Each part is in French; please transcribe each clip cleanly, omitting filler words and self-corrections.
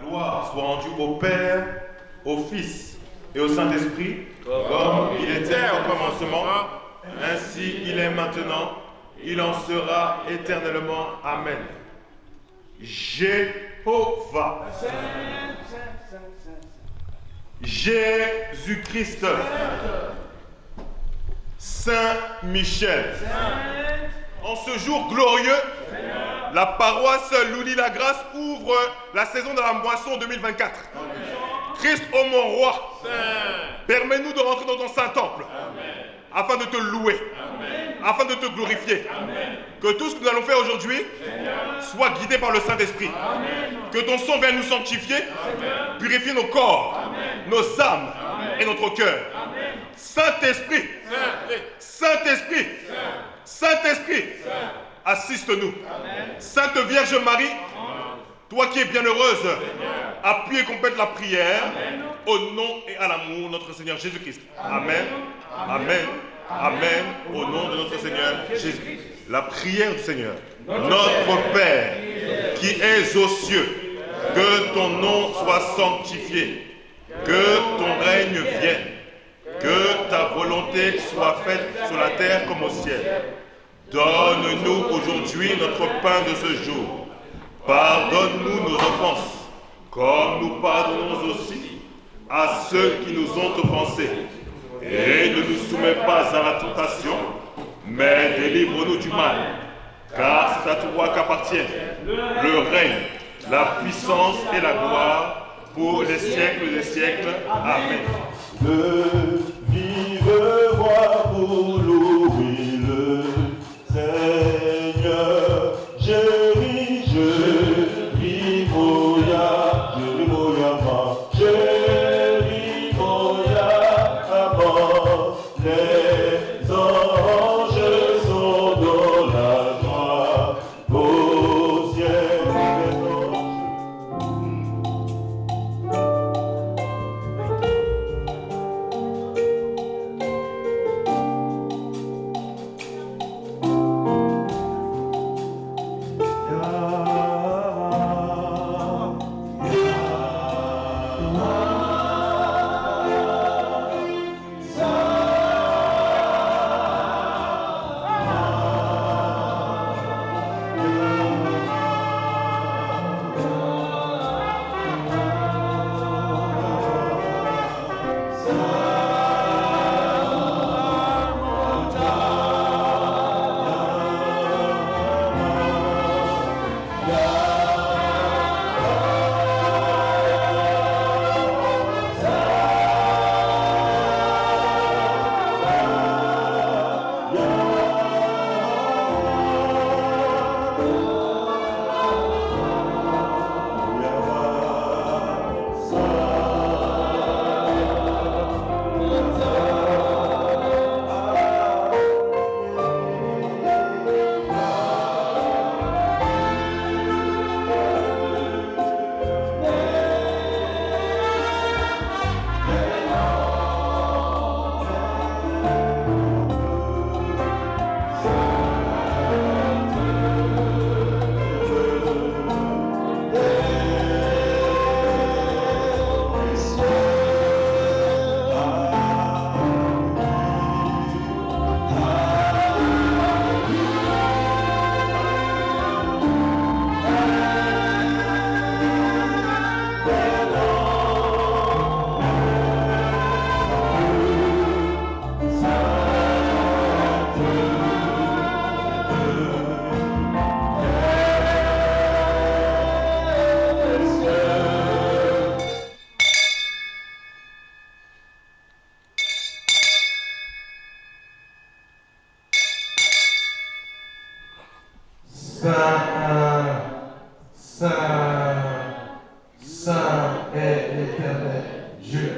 gloire soit rendue au Père, au Fils et au Saint-Esprit, comme il était au commencement, ainsi il est maintenant, il en sera éternellement. Amen. Jéhovah, Jésus-Christ, Saint Michel. En ce jour glorieux, la paroisse Louis-la-Grâce ouvre la saison de la moisson 2024. Christ, ô mon roi, permets-nous de rentrer dans ton Saint-Temple afin de te louer, afin de te glorifier. Que tout ce que nous allons faire aujourd'hui soit guidé par le Saint-Esprit. Que ton sang vienne nous sanctifier, purifier nos corps, nos âmes et notre cœur. Saint-Esprit, Saint-Esprit, Saint-Esprit, assiste-nous. Sainte Vierge Marie, toi qui es bienheureuse, appuie et complète la prière au nom et à l'amour de notre Seigneur Jésus-Christ. Amen, Amen, Amen, au nom de notre Seigneur Jésus. La prière du Seigneur. Notre Père, qui es aux cieux, que ton nom soit sanctifié, que ton règne vienne, que ta volonté soit faite sur la terre comme au ciel. Donne-nous aujourd'hui notre pain de ce jour. Pardonne-nous nos offenses, comme nous pardonnons aussi à ceux qui nous ont offensés. Et ne nous soumets pas à la tentation, mais délivre-nous du mal. Car c'est à toi qu'appartiennent le règne, la puissance et la gloire pour les siècles des siècles. Amen. Le vive roi pour louer le Seigneur. Je ris moya, les anges sont dans la joie, au ciel les Saint est l'Éternel, Dieu.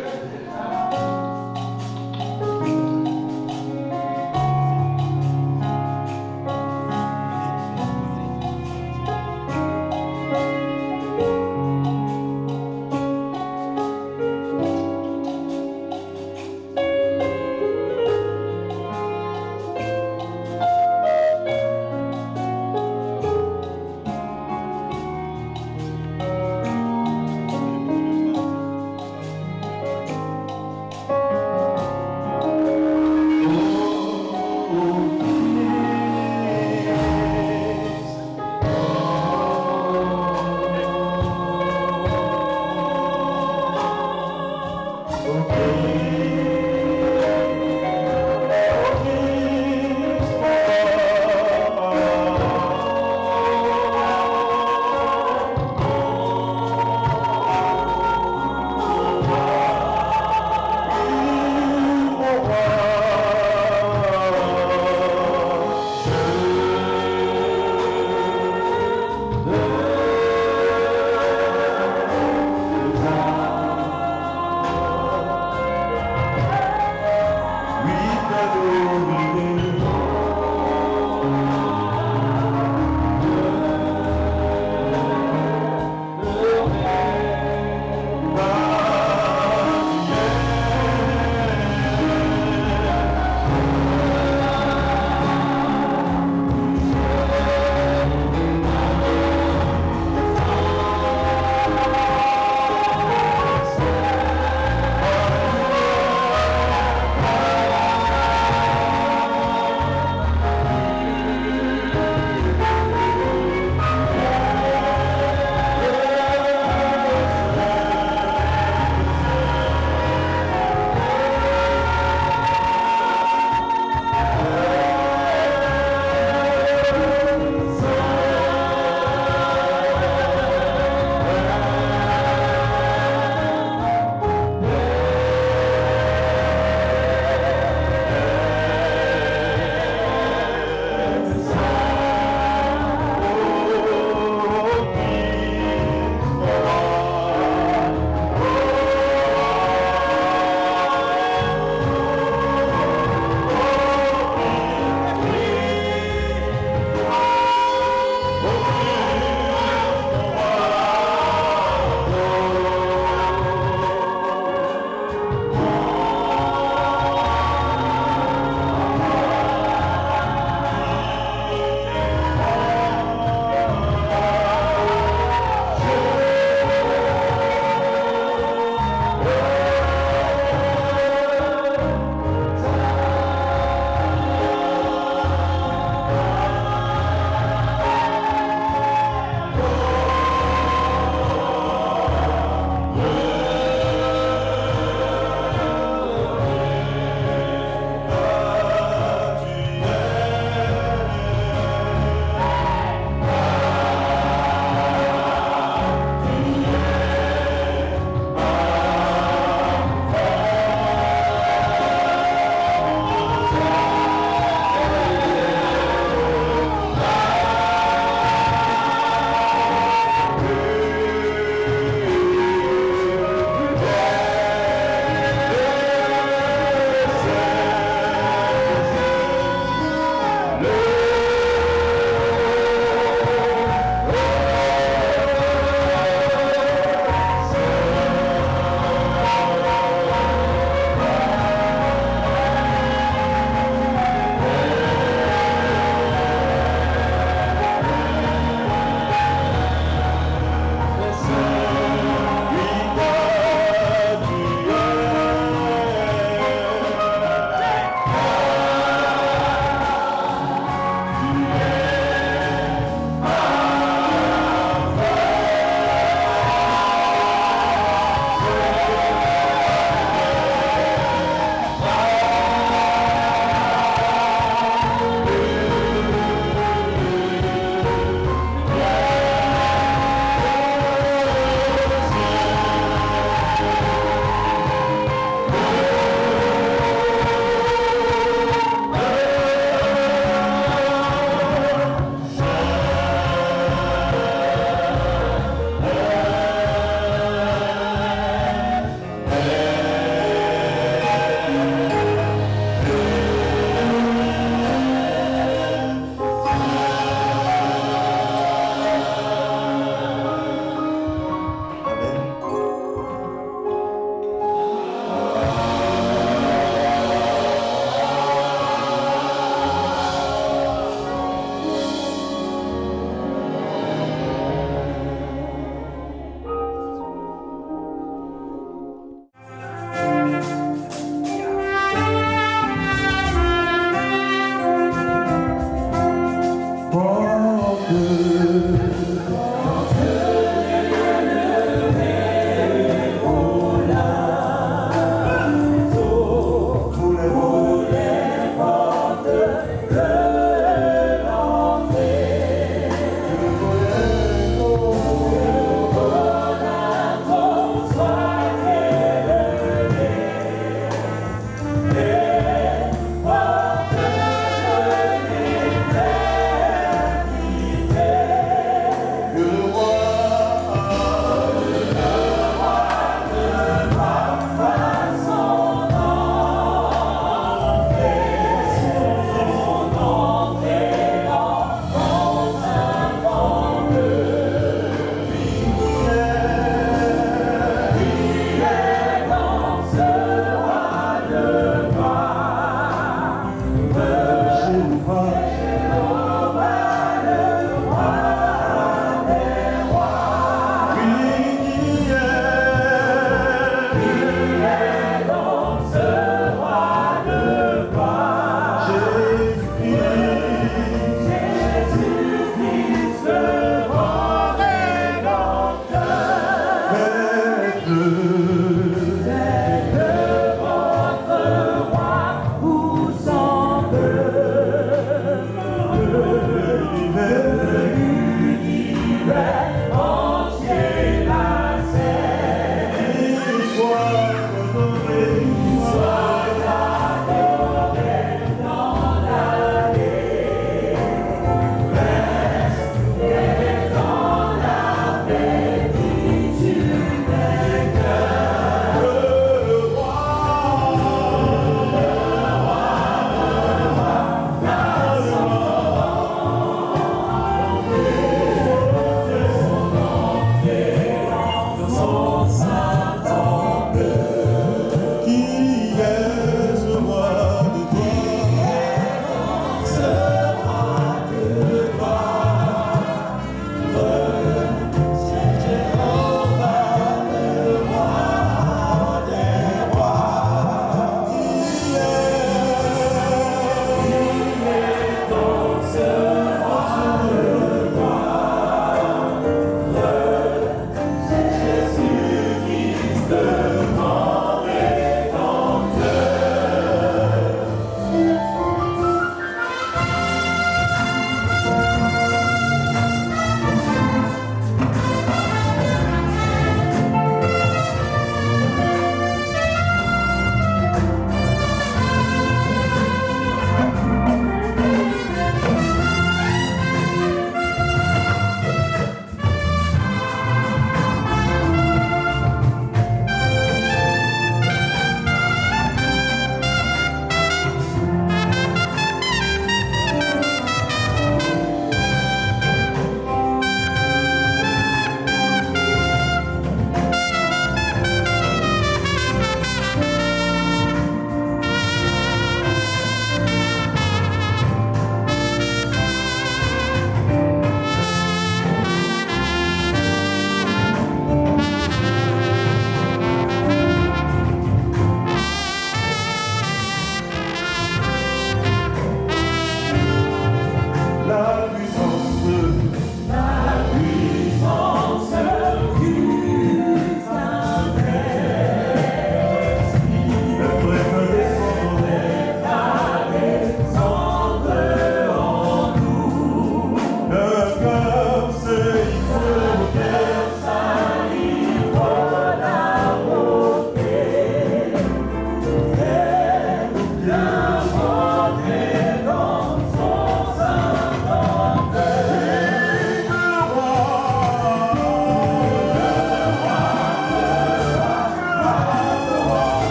Jésus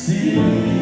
Tell me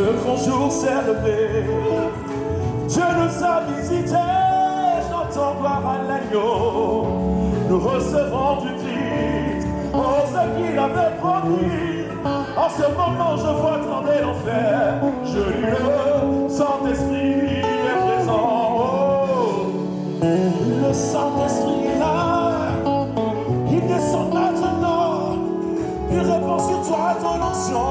Le grand jour s'est levé, Dieu nous a visités, j'entends gloire à l'agneau. Nous recevons du Christ, oh ce qu'il avait promis. En ce moment je vois trembler l'enfer, je lui le Saint-Esprit est présent. Oh, le Saint-Esprit est là, il descend maintenant, il répand sur toi ton onction.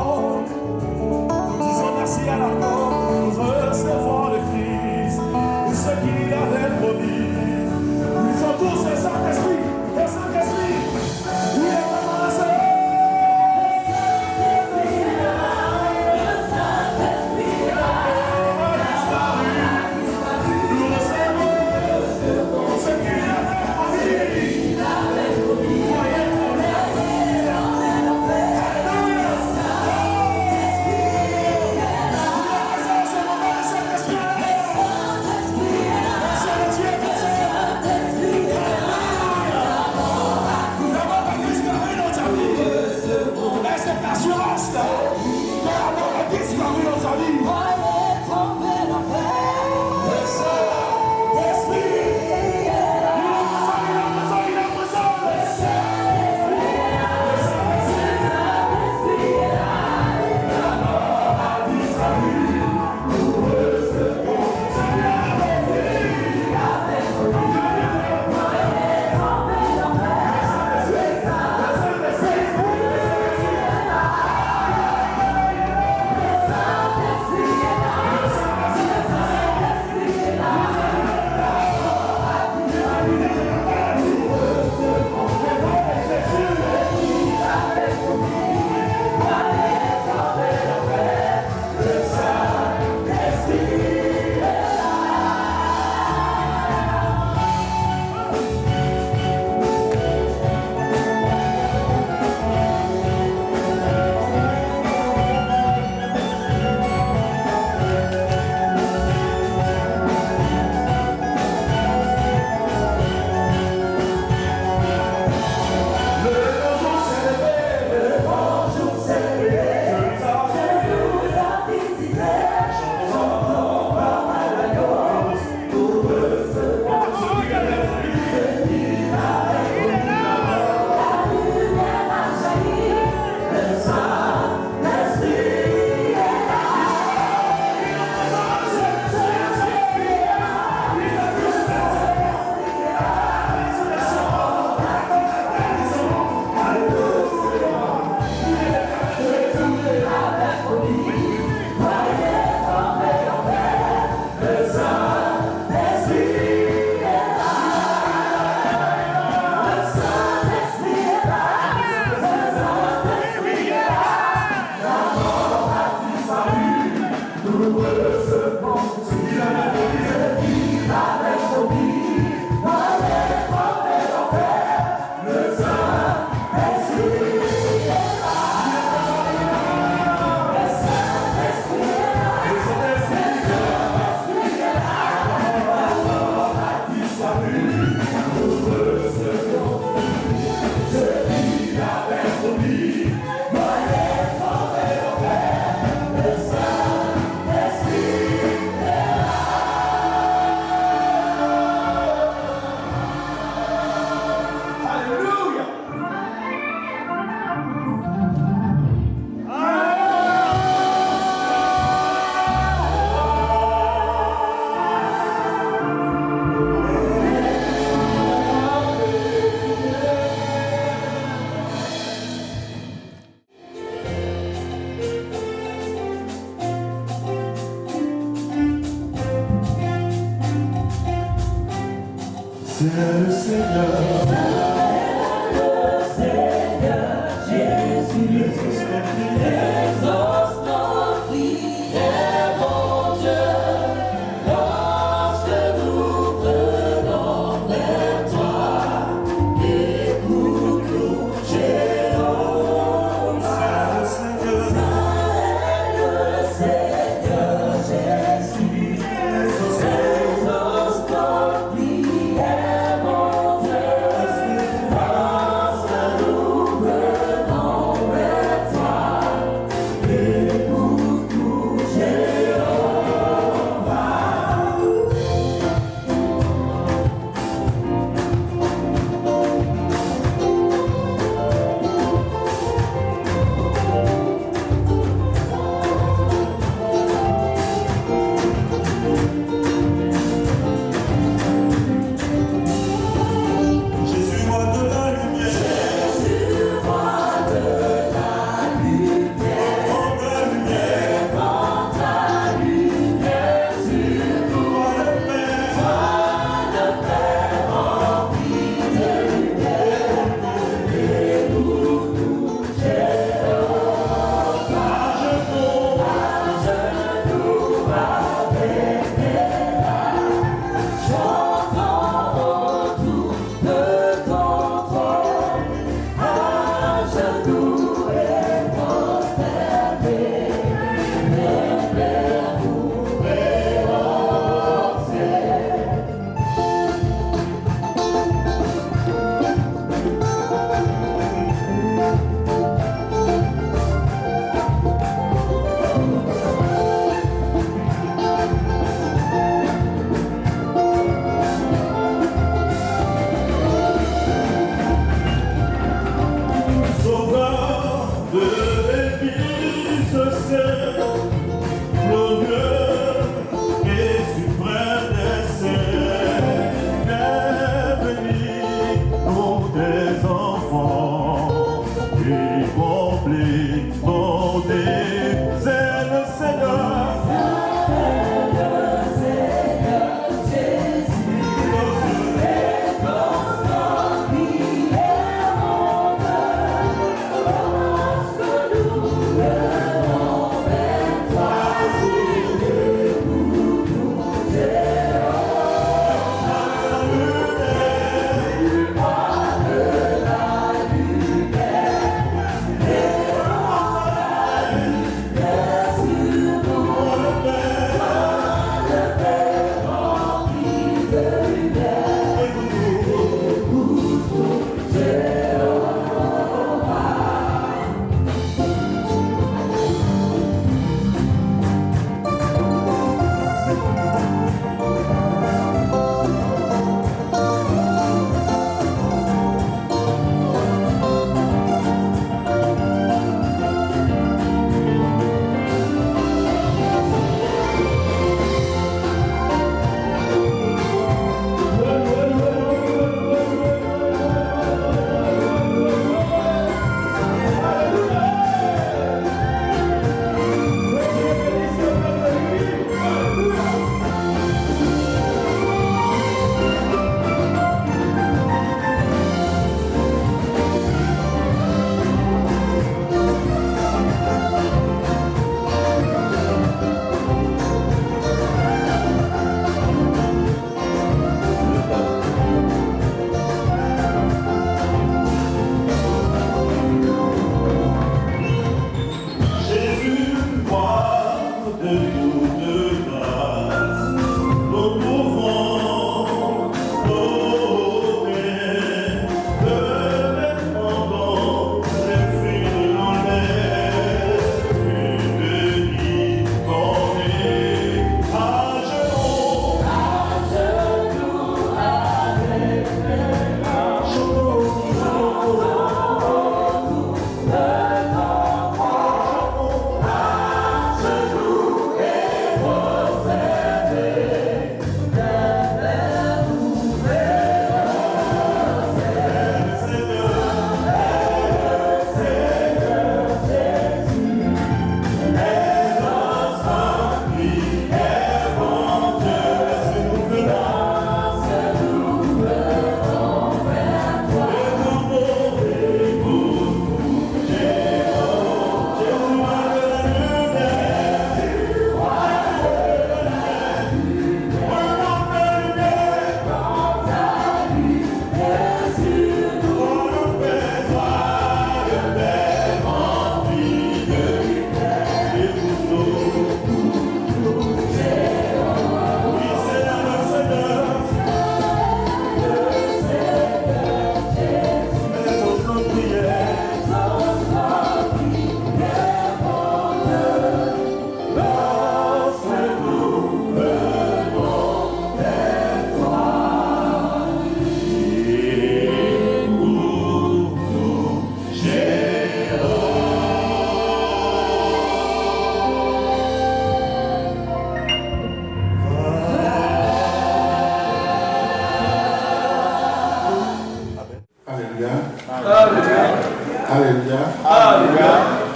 Nous disons merci à l'agneau, nous recevons le Christ, et ce qu'il avait promis. Nous sommes tous le Saint-Esprit, il est vraiment là. C'est le Seigneur. Jésus.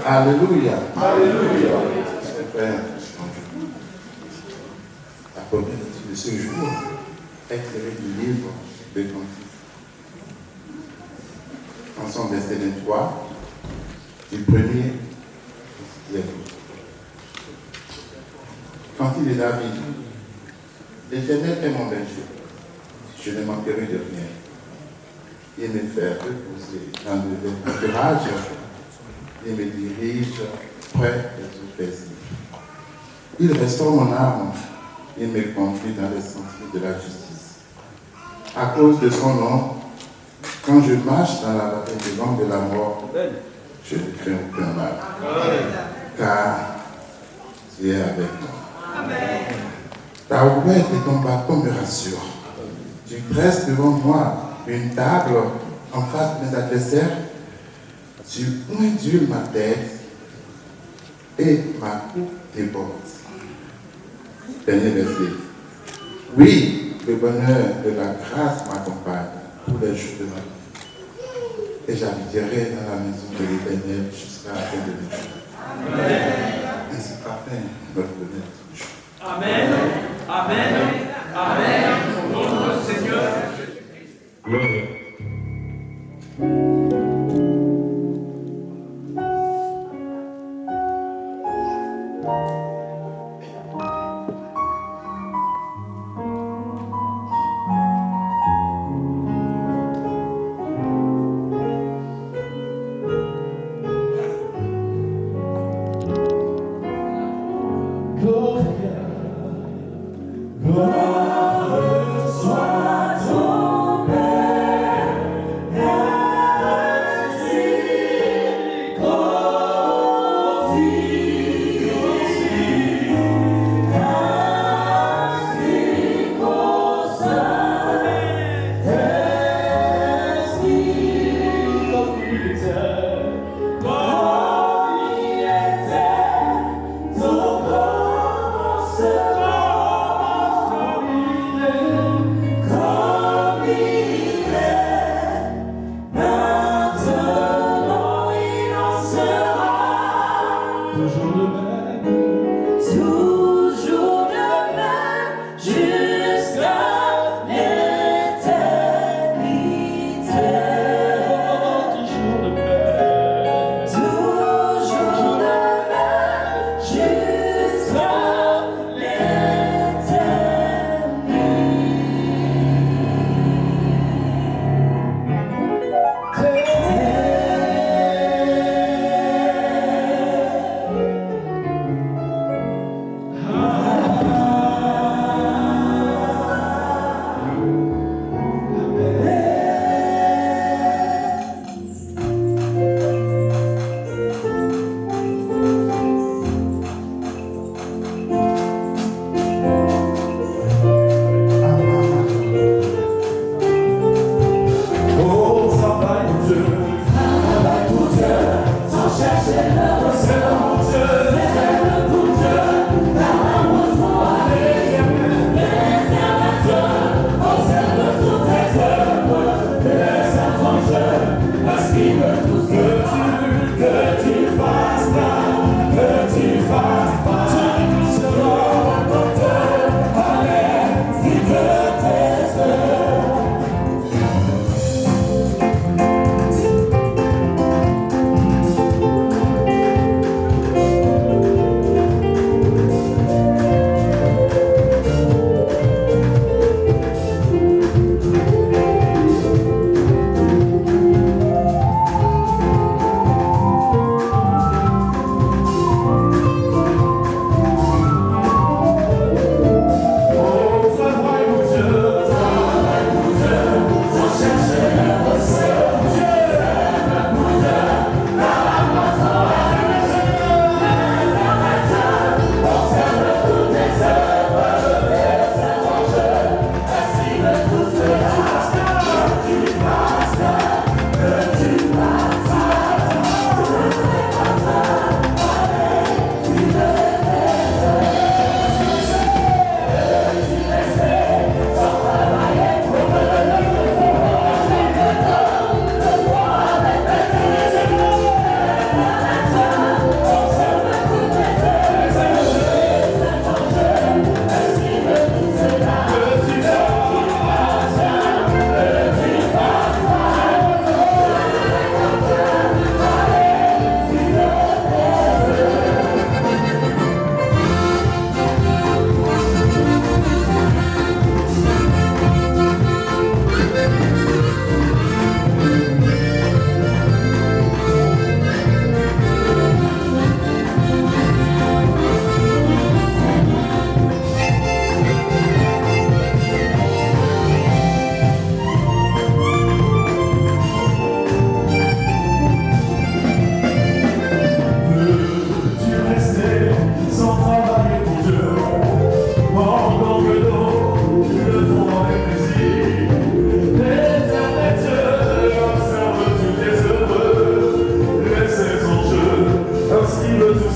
Alléluia. Alléluia. La première lecture de ce jour est tirée du livre de Cantique. Ensemble, verset 23, du premier au 6e. Cantique de David. L'Éternel est mon berger. Je ne manquerai de rien. Il me fait reposer dans de pâturages. Il me dirige près de tout plaisir. Il restaure mon âme. Il me conduit dans les sentiers de la justice. À cause de son nom, quand je marche dans la vallée de l'ombre de la mort, je ne crains aucun mal. Car tu es avec moi. Ta ouette et ton bâton me rassurent. Tu dresses devant moi une table en face de mes adversaires. Tu ondules ma tête et ma coupe déborde. Dernier verset. Oui, le bonheur de la grâce m'accompagne tous les jours de ma vie. Et j'habiterai dans la maison de l'Éternel jusqu'à la fin de mes jours. Amen. Ainsi parfait notre bonheur toujours. Amen. Amen. Amen. Au nom de notre Seigneur. Gloire.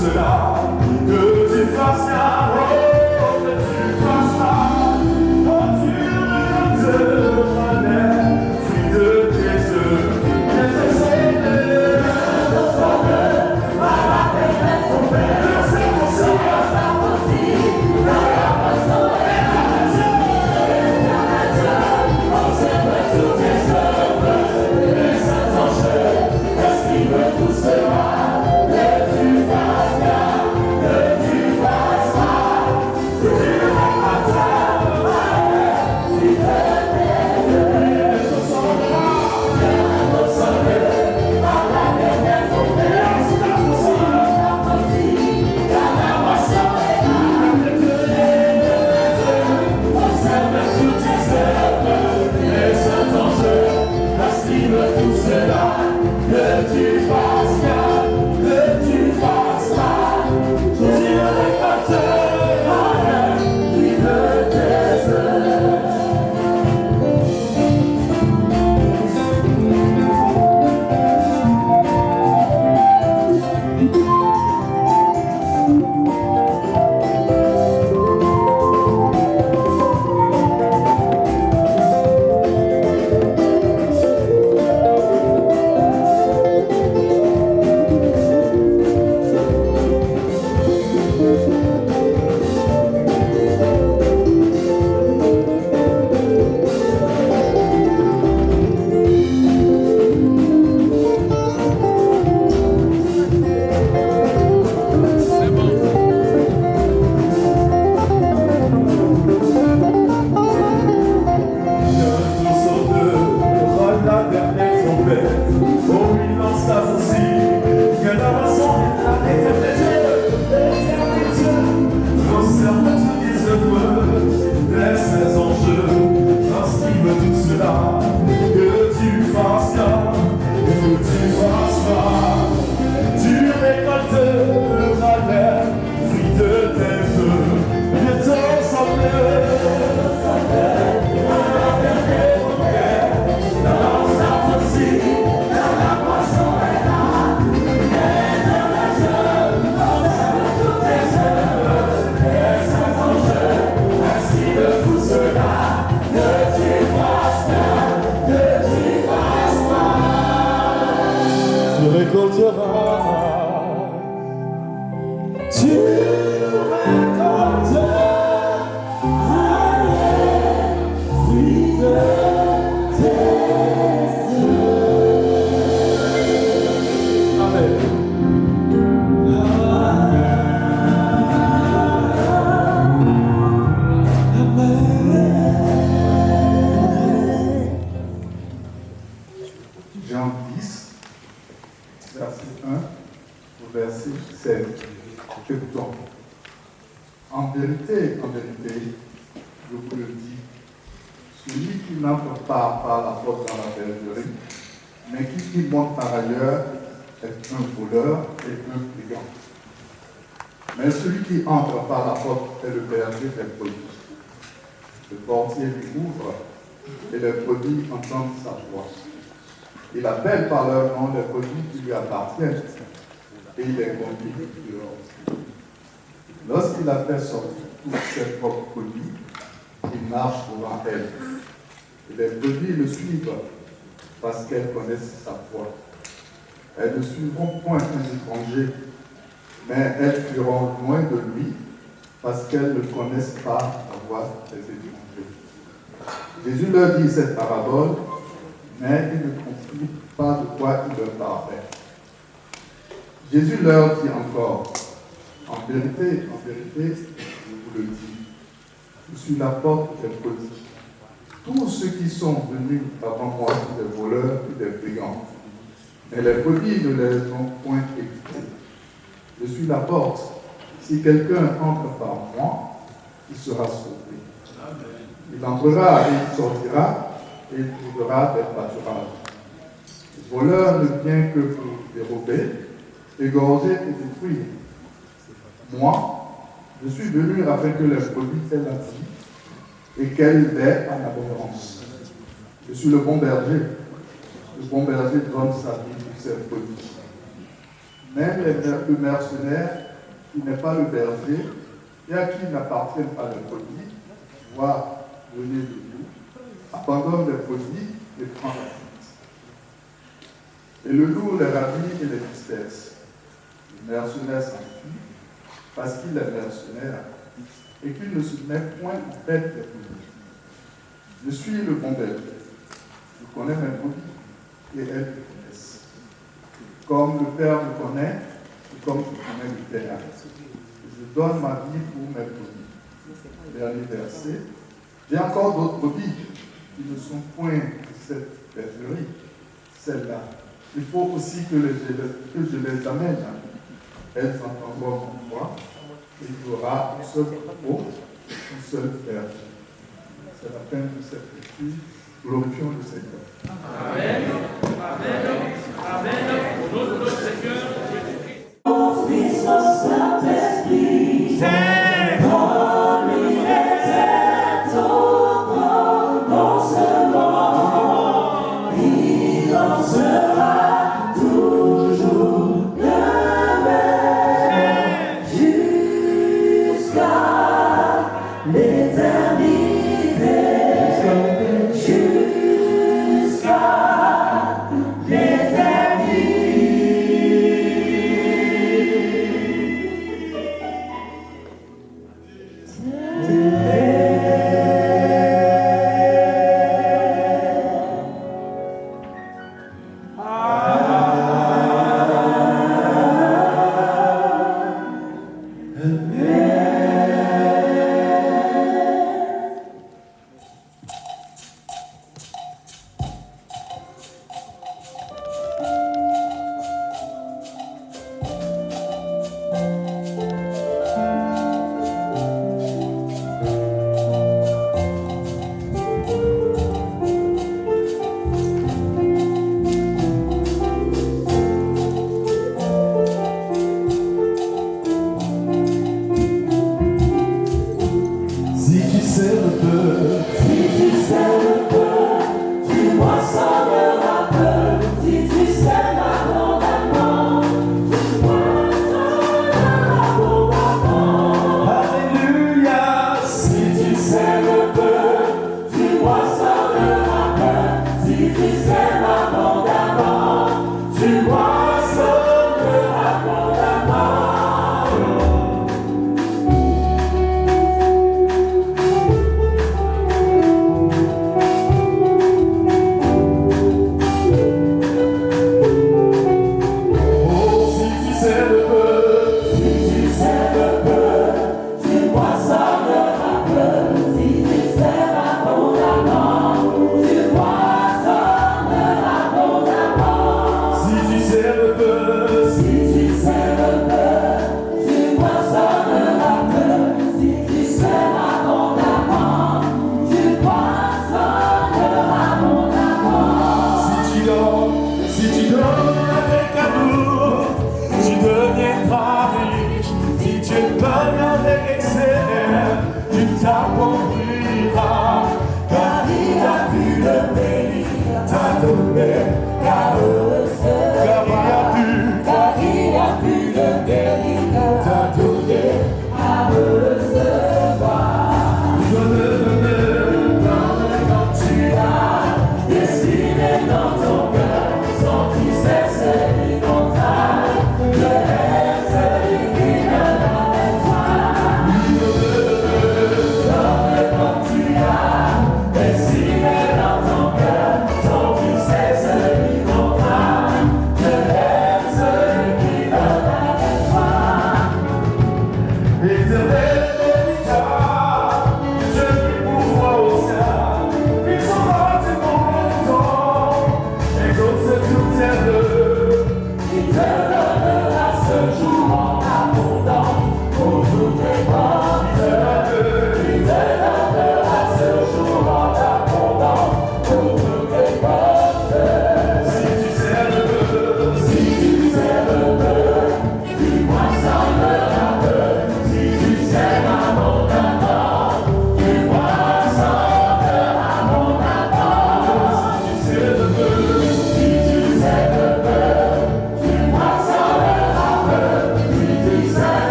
cela, que tu fasses bien, oh, que tu fasses mal, quand tu me relèves, fruit de tes œuvres, viens te sauver, par la paix de ton Père, c'est possible, tout cela, que tu fasses bien, que tu fasses mal, que tu ne vas pas t'arrêter, si tu t'aimes, je te sauver, par la dernière tombée, c'est impossible, car la moisson est là, observe toutes tes œuvres, et cet enjeu, passive tout cela. Que tu fasses bien, que tu fasses mal, je dirai pas te malheur qui veut tes œuvres. Jean 10, verset 1 au verset 16. Écoutons. En vérité, je vous le dis, celui qui n'entre pas par la porte dans la bergerie, mais qui monte par ailleurs, est un voleur et un brigand. Mais celui qui entre par la porte est le berger des brebis. Le portier lui ouvre et les brebis entendent sa voix. Il appelle par leur nom les brebis qui lui appartiennent et il les conduit dehors. Lorsqu'il a fait sortir toutes ses propres brebis, il marche devant elles. Et les brebis le suivent parce qu'elles connaissent sa voix. Elles ne suivront point un étranger, mais elles fuiront loin de lui parce qu'elles ne connaissent pas la voix des étrangers. Jésus leur dit cette parabole, mais ils ne comprirent pas de quoi il leur parlait. Jésus leur dit encore, en vérité, je vous le dis, je suis la porte des brebis. Tous ceux qui sont venus avant moi sont des voleurs et des brigands, mais les brebis ne les ont point écoutées. Je suis la porte. Si quelqu'un entre par moi, il sera sauvé. Il entrera et il sortira et il trouvera des pâturages. Le voleur ne vient que pour dérober, égorger et détruire. Moi, je suis venu afin que les brebis aient la vie et qu'elles l'aient en abondance. Je suis le bon berger. Le bon berger donne sa vie pour ses brebis. Même le mercenaire qui n'est pas le berger et à qui n'appartiennent pas les brebis, voit venir le loup, abandonne les brebis et prend la fuite. Et le loup les ravit et les disperse. Le mercenaire s'enfuit parce qu'il est mercenaire et qu'il ne se met point en tête des brebis. Je suis le bon berger. Je connais mes brebis et elles me connaissent. Comme le Père me connaît et comme je connais le Père. Je donne ma vie pour mes brebis. Dernier verset. J'ai encore d'autres brebis qui ne sont point de cette bergerie. Celles-là, il faut aussi que je les amène. Elles entendront mon voix et il y aura un seul troupeau, un seul berger. C'est la fin de cette lecture. Glorifions le Seigneur. Amen. Amen. Amen. Au nom de notre Seigneur Jésus-Christ. Mon Fils, au Saint-Esprit, comme il était au commencement, il en sera toujours le même jusqu'à l'éternité. Jusqu'à l'éternité.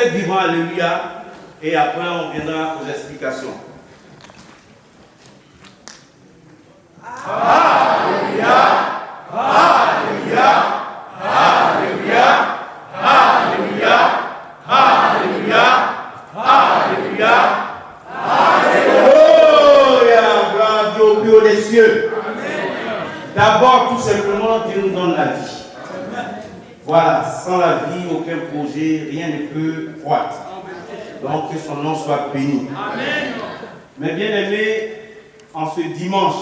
faites vivant Alléluia et après on viendra aux explications. Alléluia, Alléluia, Alléluia, Alléluia, Alléluia, Alléluia, Alléluia, gloire Dieu au plus haut des cieux. D'abord, tout simplement, Dieu nous donne la vie. Voilà, sans la vie, aucun projet, rien ne peut croître. Donc que son nom soit béni. Amen. Mes bien-aimés, en ce dimanche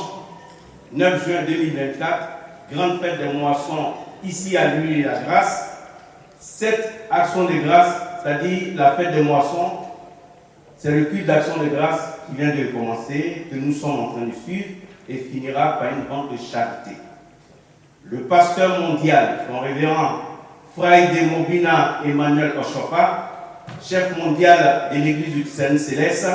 9 juin 2024, grande fête des moissons ici à l'Huile et la Grâce, cette action de grâce, c'est-à-dire la fête des moissons, c'est le culte d'action de grâce qui vient de commencer, que nous sommes en train de suivre et finira par une vente de charité. Le pasteur mondial, son révérend Friday Mobina Emmanuel Oshofa, chef mondial de l'Église du Saint Céleste,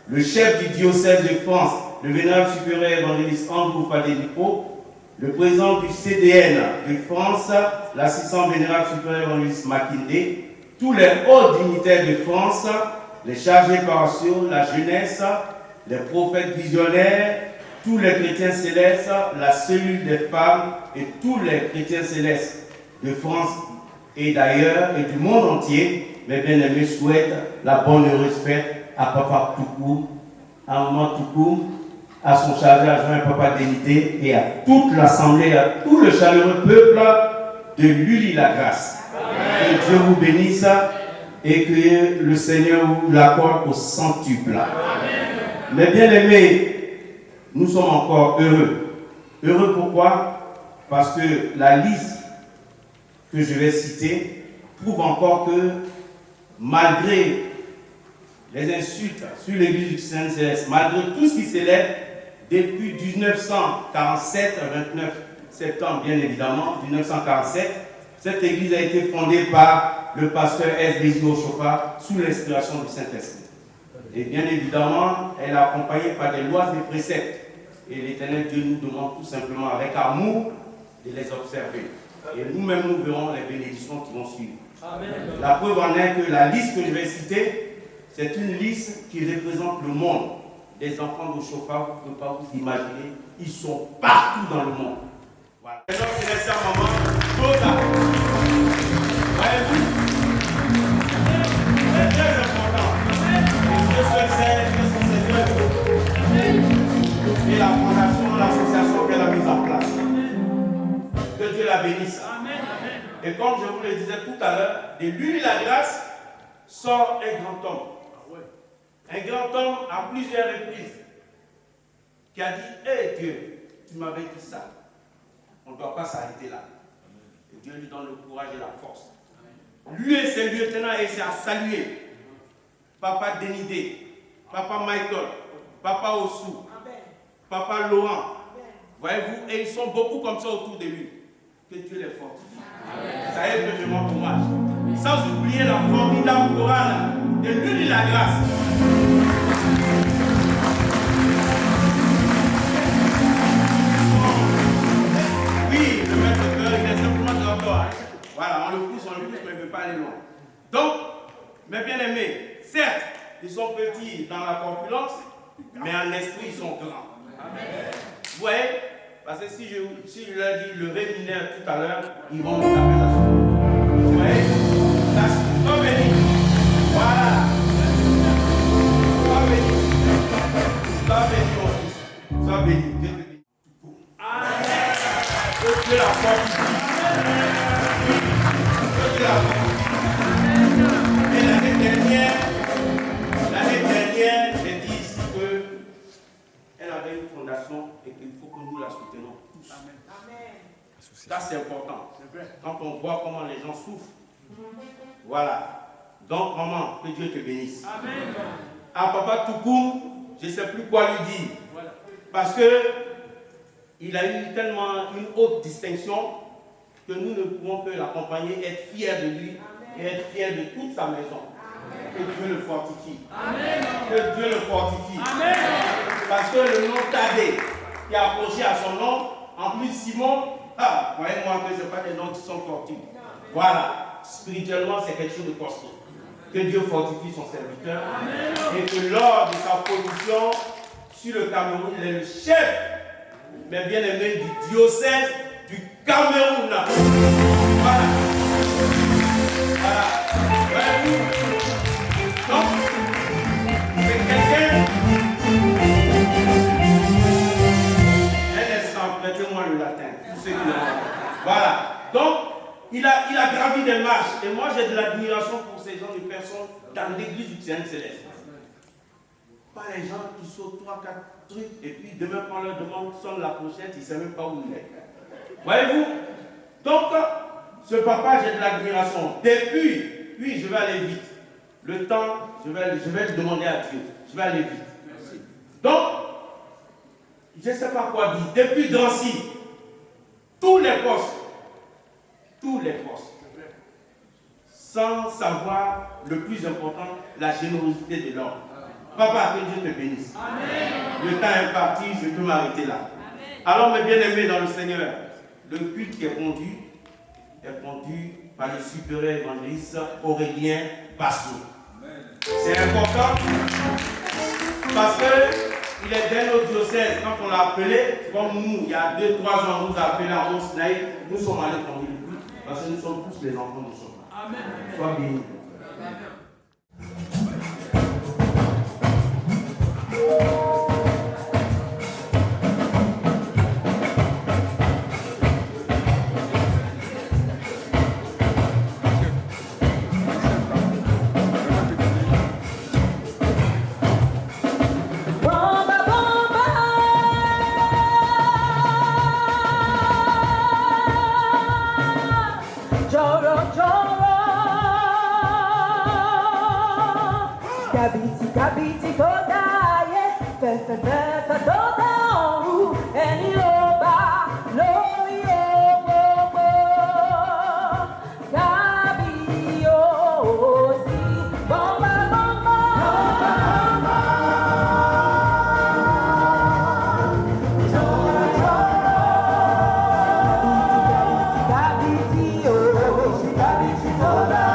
le chef du diocèse de France, le vénérable supérieur évangéliste Andrew Fadelipo, le président du CDN de France, l'assistant vénérable supérieur évangéliste Makinde, tous les hauts dignitaires de France, les chargés paroissiaux, la jeunesse, les prophètes visionnaires, tous les chrétiens célestes, la cellule des femmes et tous les chrétiens célestes de France et d'ailleurs et du monde entier, mes bien-aimés, souhaitent la bonne heureuse fête à Papa Toukou, à Maman Toukou, à son chargé adjoint Papa Dénité et à toute l'assemblée, à tout le chaleureux peuple de l'Huile et la Grâce. Que Dieu vous bénisse et que le Seigneur vous l'accorde au centuple. Mes bien-aimés, nous sommes encore heureux. Heureux pourquoi? Parce que la liste que je vais citer prouve encore que malgré les insultes sur l'église du Saint-Céleste, malgré tout ce qui s'élève depuis 1947, 29 septembre bien évidemment, 1947, cette église a été fondée par le pasteur S. Bézi Oshofa sous l'inspiration du Saint-Esprit. Et bien évidemment, elle est accompagnée par des lois et préceptes. Et l'Éternel Dieu nous demande tout simplement avec amour de les observer. Et nous-mêmes, nous verrons les bénédictions qui vont suivre. Amen. La preuve en est que la liste que je vais citer, c'est une liste qui représente le monde. Les enfants d'Oshofa, vous ne pouvez pas vous imaginer, ils sont partout dans le monde. Voilà. Maintenant, c'est laissé à maman. Voyez-vous, c'est très important. Dieu seul sait quelles sont ses œuvres. Et la fondation, l'association qu'elle a mise en place. Que Dieu la bénisse. Amen. Et comme je vous le disais tout à l'heure, de l'Huile et la Grâce sort un grand homme. Un grand homme à plusieurs reprises qui a dit: hé Dieu, tu m'avais dit ça. On ne doit pas s'arrêter là. Et Dieu lui donne le courage et la force. Lui et ses lieutenants essaient à saluer Papa Dénidé, Papa Michael, Papa Ossou, Papa Laurent. Voyez-vous, et ils sont beaucoup comme ça autour de lui. Que Dieu les fortifie. Ça y est que je m'en hommage. Sans oublier la formidable chorale de l'Huile et la Grâce. Oui, le maître de cœur, il est simplement de l'auteur. Voilà, on le pousse, mais il ne veut pas aller loin. Donc, mes bien-aimés, certes, ils sont petits dans la corpulence, mais en esprit, ils sont grands. Amen. Vous voyez? Parce que si je leur dis le réminaire tout à l'heure, ils vont me taper la soupe. Vous voyez? Sois béni. Voilà. Sois béni. Sois béni, mon fils. Sois béni. Dieu te bénisse. Amen. Que Dieu la fortifie. Que Dieu la fortifie. Et l'année dernière, j'ai dit ici qu'elle avait une fondation et qu'il faut que nous la soutenons tous. Amen. Ça, c'est important. Quand on voit comment les gens souffrent. Voilà. Donc, maman, que Dieu te bénisse. Amen. À Papa Toukoum, je ne sais plus quoi lui dire. Voilà. Parce qu'il a eu tellement une haute distinction que nous ne pouvons que l'accompagner, être fiers de lui. Amen. Et être fiers de toute sa maison. Amen. Que Dieu le fortifie. Amen. Que Dieu le fortifie. Amen. Parce que le nom Tadé, qui est approché à son nom, en plus Simon, voyez-moi que ce n'est pas des noms qui sont fortuits. Voilà, spirituellement c'est quelque chose de costaud. Que Dieu fortifie son serviteur. Et que lors de sa position sur le Cameroun, il est le chef, mais bien aimé, du diocèse du Cameroun. Voilà. Voyez-vous? Donc, c'est quelqu'un. Un instant, prêtez-moi le latin. Tous ceux qui l'ont. Voilà. Donc, il a gravi des marches. Et moi, j'ai de l'admiration pour ces gens de personnes dans l'église du Ciel Céleste. Pas les gens qui sautent 3-4 trucs et puis demain, quand on leur demande sonne la pochette, ils ne savent même pas où il est. Voyez-vous? Donc, ce papa, j'ai de l'admiration. Depuis, oui, je vais aller vite. Le temps, je vais le demander à Dieu. Je vais aller vite. Merci. Donc, je ne sais pas quoi dire. Depuis Drancy, tous les postes, sans savoir le plus important, la générosité de l'homme. Papa, que Dieu te bénisse. Amen. Le temps est parti, je peux m'arrêter là. Amen. Alors, mes bien-aimés dans le Seigneur, le culte qui est conduit par le supérieur évangéliste Aurélien Basso. C'est important parce qu'il est dès notre diocèse. Quand on l'a appelé, comme nous, il y a 2-3 ans, on nous a appelé à Mont-Sinaï, nous sommes allés conduire le culte parce que nous sommes tous les enfants de son. Amen. Sois béni. Kabiti kodaye, fe toda ou, eni loba, lo yo bobo. Kabi yo si, bomba bomba, kabiti yo, kabiti toda.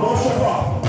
Bon cheval.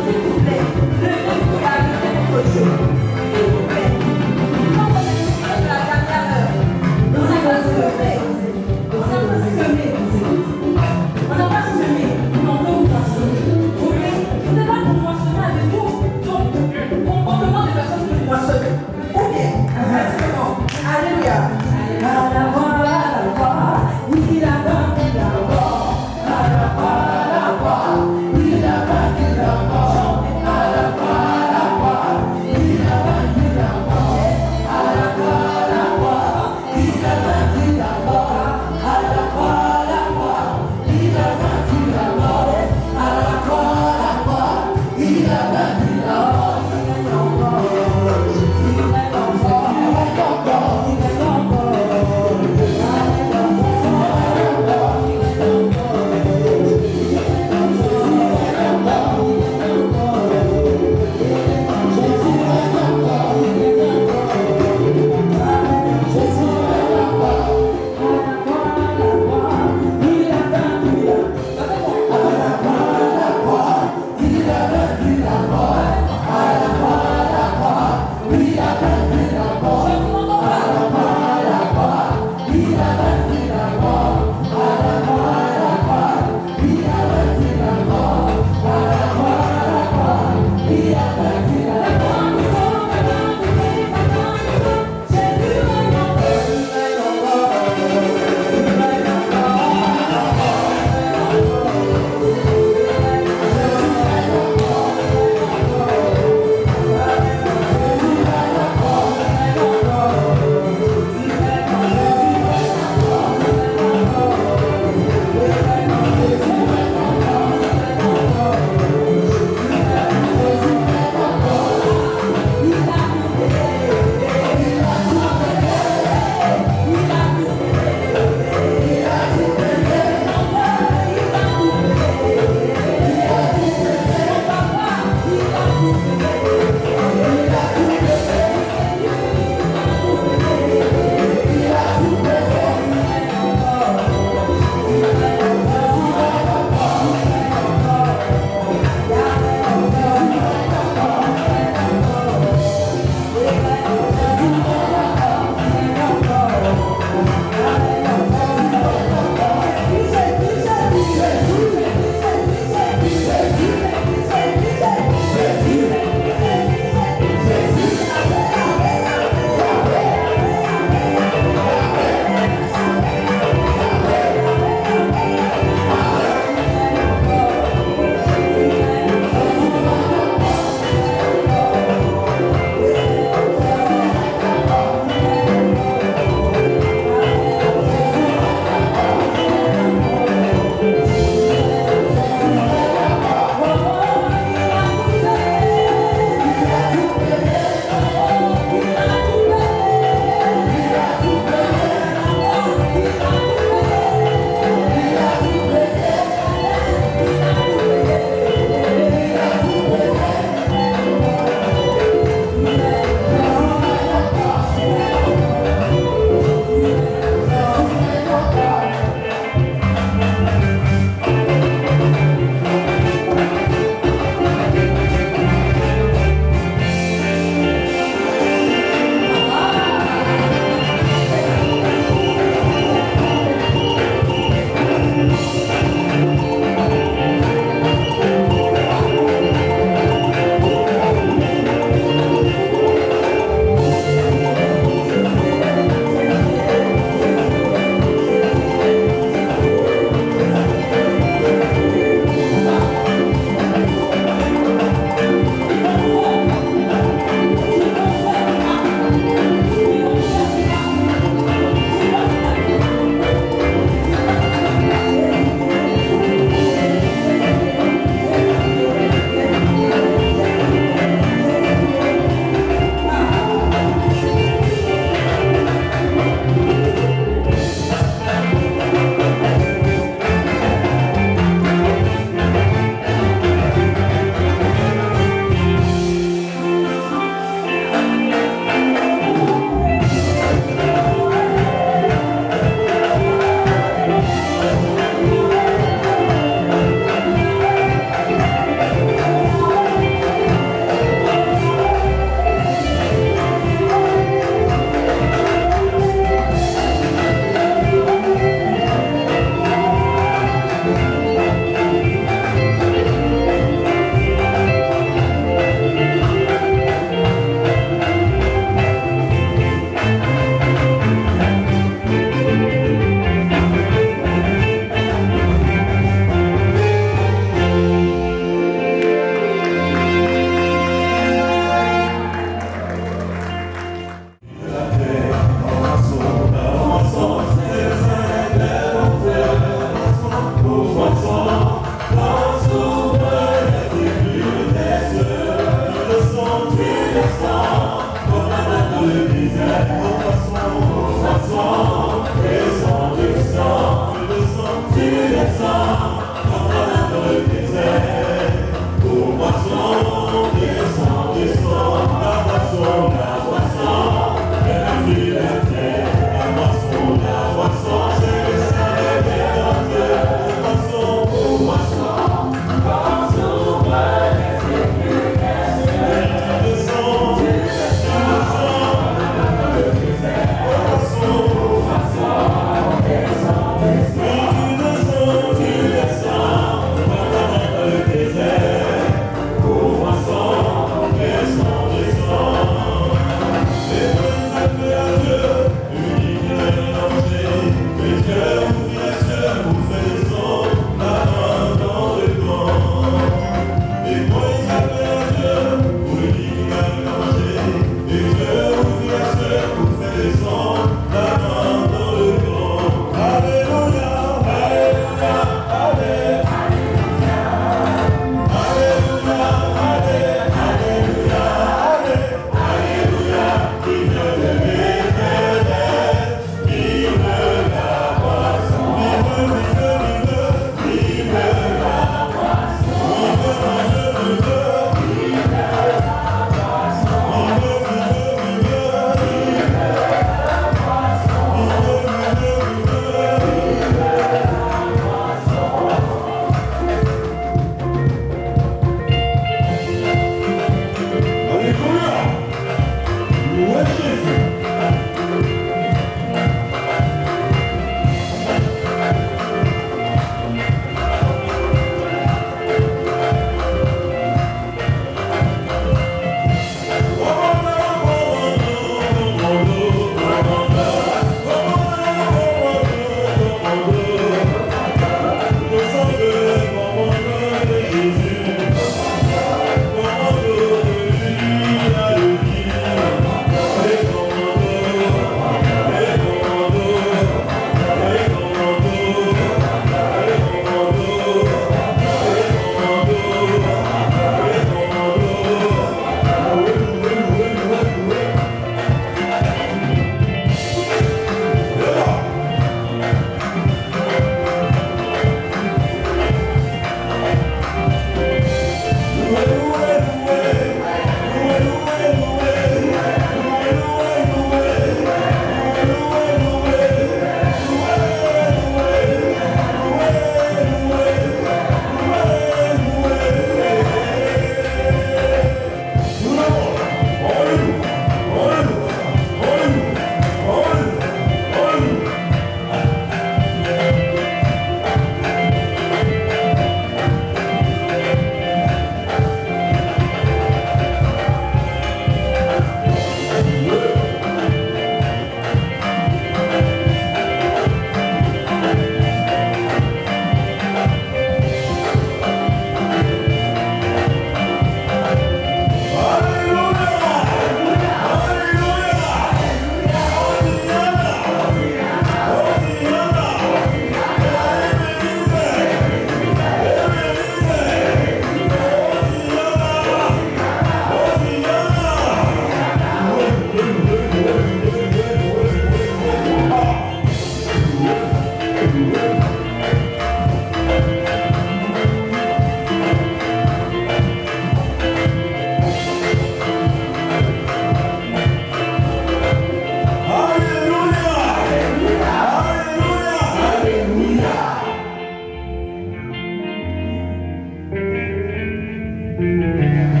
Thank you.